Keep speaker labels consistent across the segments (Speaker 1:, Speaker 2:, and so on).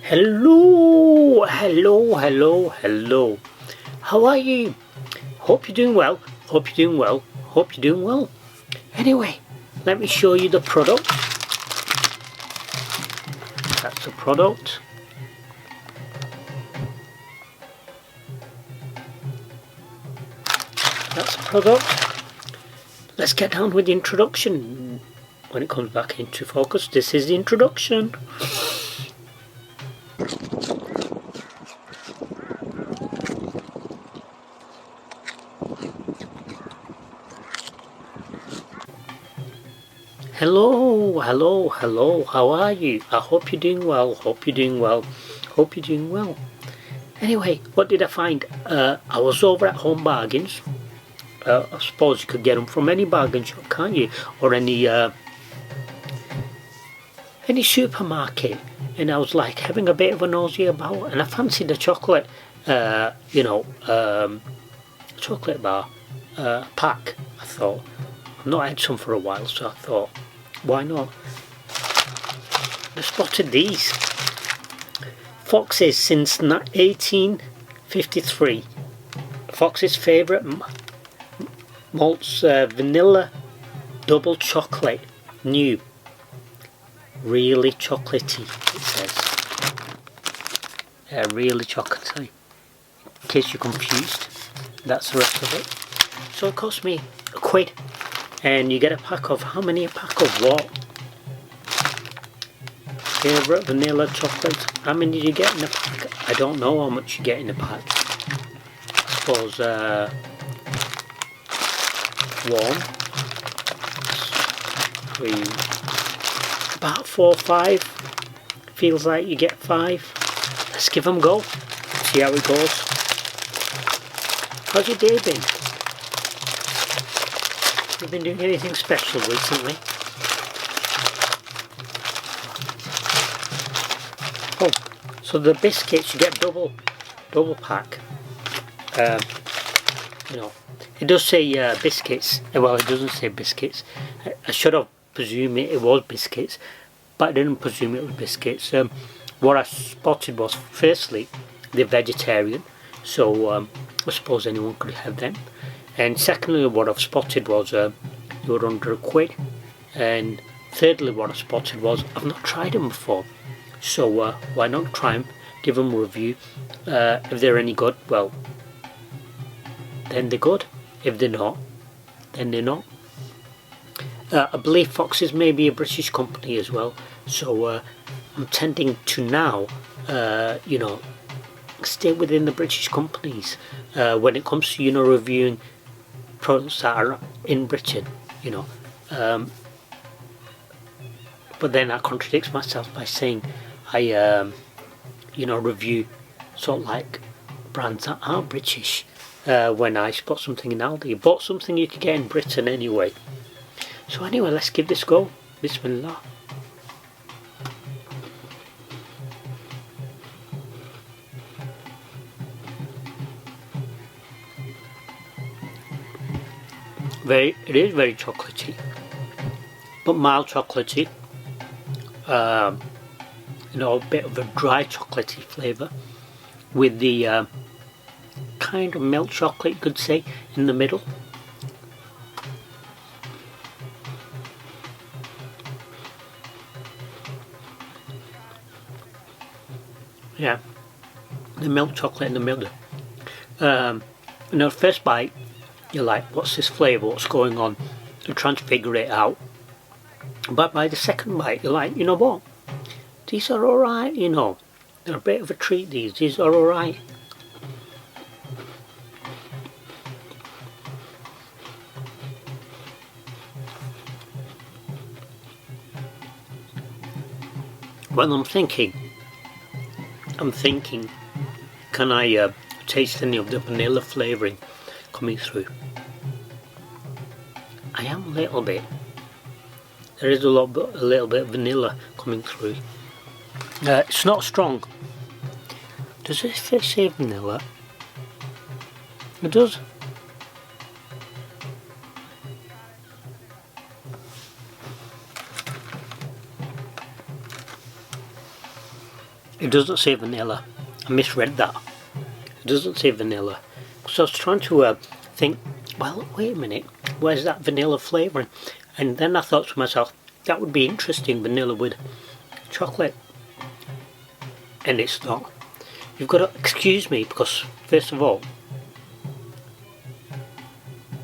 Speaker 1: Hello, hello, hello, hello. How are you? Hope you're doing well. Hope you're doing well. Hope you're doing well. Anyway, let me show you the product. That's the product. That's the product. Let's get down with the introduction. When it comes back into focus, this is the introduction. Hello, hello, hello, how are you? I hope you're doing well, hope you're doing well, hope you're doing well. Anyway, what did I find? I was over at Home Bargains. I suppose you could get them from any bargain shop, can't you? Or any supermarket. And I was like having a bit of a nosy about, and I fancied a chocolate, chocolate bar pack. I thought, I've not had some for a while, so I thought, why not? I spotted these. Fox's since 1853. Fox's favourite malts vanilla double chocolate. New. Really chocolatey, it says. Really chocolatey. In case you're confused, that's the rest of it. So it cost me £1. And you get a pack of, how many? A pack of what? Favourite vanilla chocolate. How many do you get in a pack? I don't know how much you get in a pack. I suppose 1, 3, about 4 or 5. Feels like you get 5. Let's give them a go. See how it goes. How's your day been? Have you been doing anything special recently? Oh, so the biscuits, you get double pack. It does say biscuits. Well, it doesn't say biscuits. I should have presumed it was biscuits, but I didn't presume it was biscuits. What I spotted was, firstly, they're vegetarian, so I suppose anyone could have them. And secondly, what I've spotted was they were under £1. And thirdly, what I spotted was I've not tried them before, so why not try them, give them a review. If they're any good, well, then they're good. If they're not, then they're not. I believe Fox's may be a British company as well, so I'm tending to now, stay within the British companies when it comes to, reviewing products that are in Britain, but then I contradict myself by saying I, review sort of like brands that are British when I spot something in Aldi. Bought something you could get in Britain anyway. So anyway, let's give this a go. Bismillah. It is very chocolatey, but mild chocolatey. A bit of a dry chocolatey flavour with the kind of milk chocolate, you could say, in the middle. Yeah, the milk chocolate in the middle. First bite, you're like, what's this flavour, what's going on? You're trying to figure it out. But by the second bite, you're like, you know what? These are alright, They're a bit of a treat, these are alright. Well, I'm thinking, can I taste any of the vanilla flavouring coming through? I am a little bit. There is a little bit of vanilla coming through. It's not strong. Does it say vanilla? It does. It doesn't say vanilla. I misread that. It doesn't say vanilla. So I was trying to think, well, wait a minute, where's that vanilla flavouring? And then I thought to myself, that would be interesting, vanilla with chocolate. And it's not. You've got to excuse me, because first of all,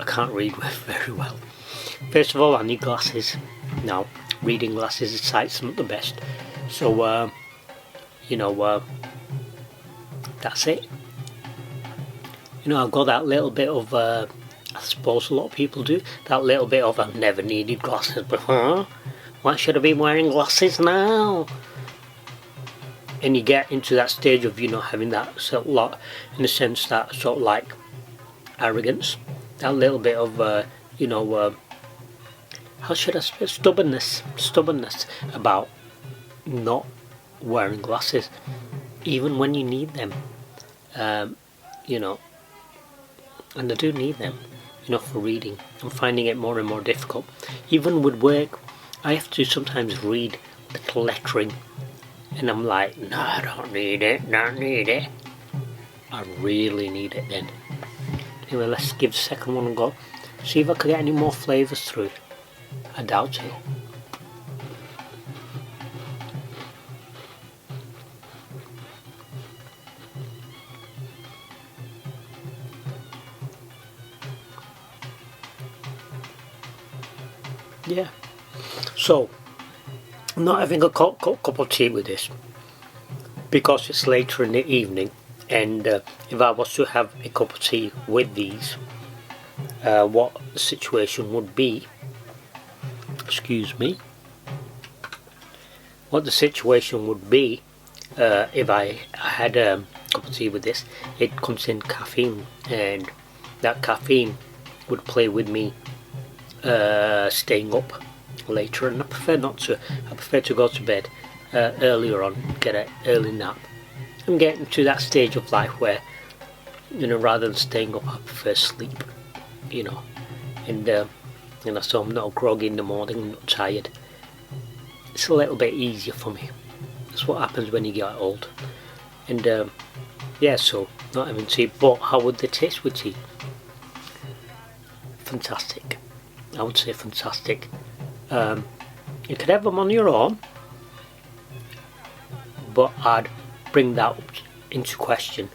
Speaker 1: I can't read very well. First of all, I need glasses. Now, reading glasses, the sight's not the best. So, that's it. I've got that little bit of, I suppose a lot of people do, that little bit of, I've never needed glasses before. Why should I be wearing glasses now? And you get into that stage of, having that sort of lot, in a sense, that sort of like arrogance, that little bit of, how should I say, stubbornness about not wearing glasses, even when you need them, and I do need them, for reading. I'm finding it more and more difficult. Even with work, I have to sometimes read the lettering, and I'm like, no, I don't need it. I really need it then. Anyway, let's give the second one a go. See if I can get any more flavours through. I doubt it. Yeah. So, I'm not having a cup of tea with this because it's later in the evening, and if I was to have a cup of tea with these, what the situation would be, excuse me, what the situation would be if I had a cup of tea with this, it contains caffeine, and that caffeine would play with me staying up later, and I prefer not to. I prefer to go to bed earlier on, get an early nap. I'm getting to that stage of life where, rather than staying up, I prefer sleep, and so I'm not groggy in the morning, I'm not tired. It's a little bit easier for me. That's what happens when you get old. And yeah, so not having tea, but how would they taste with tea? Fantastic. I would say fantastic. You could have them on your own, but I'd bring that into question.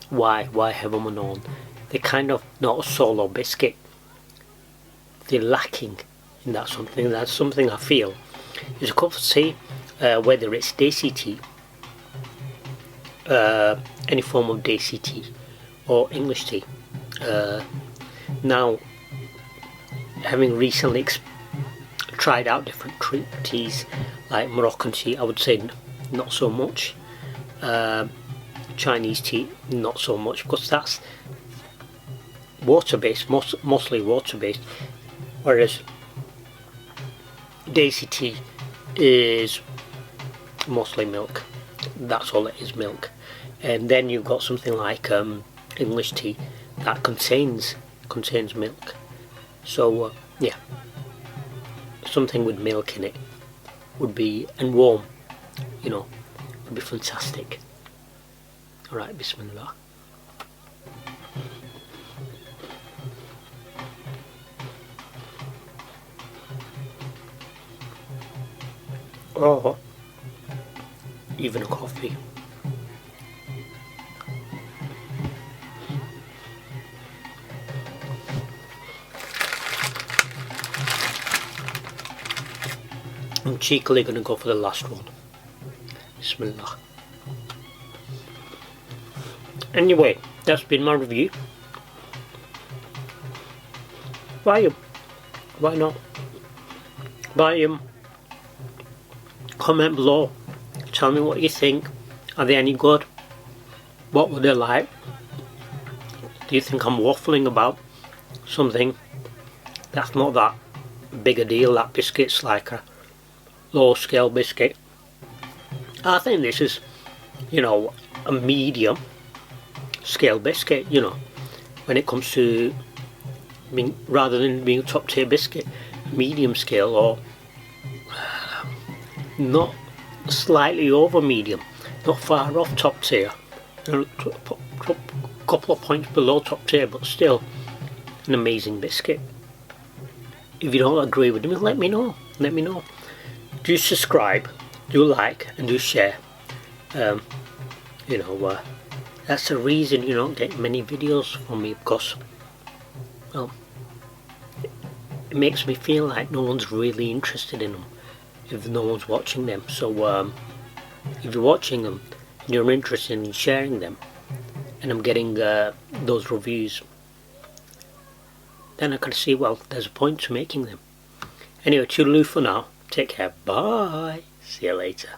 Speaker 1: Why have them on own? They're kind of not a solo biscuit. They're lacking in that something. That's something I feel is a cup of tea, whether it's Desi tea, any form of Desi tea, or English tea. Now, having recently tried out different teas, like Moroccan tea, I would say not so much. Chinese tea, not so much, because that's water-based, mostly water-based, whereas Desi tea is mostly milk. That's all it is, milk. And then you've got something like English tea that contains milk. So yeah, something with milk in it would be, and warm, would be fantastic. Alright, bismillah. Or even a coffee. I'm cheekily going to go for the last one. Bismillah. Anyway, that's been my review. Buy them. Why not? Buy them. Comment below. Tell me what you think. Are they any good? What were they like? Do you think I'm waffling about something that's not that big a deal? That biscuit's like a low scale biscuit. I think this is, a medium scale biscuit, when it comes to rather than being a top tier biscuit, medium scale, or not slightly over medium. not far off top tier, a couple of points below top tier, but still an amazing biscuit. If you don't agree with me, let me know. Do subscribe, do like, and do share. That's the reason you don't get many videos from me, because, well, it makes me feel like no one's really interested in them if no one's watching them. So if you're watching them and you're interested in sharing them, and I'm getting those reviews, then I can see, well, there's a point to making them. Anyway, toodaloo for now. Take care. Bye. See you later.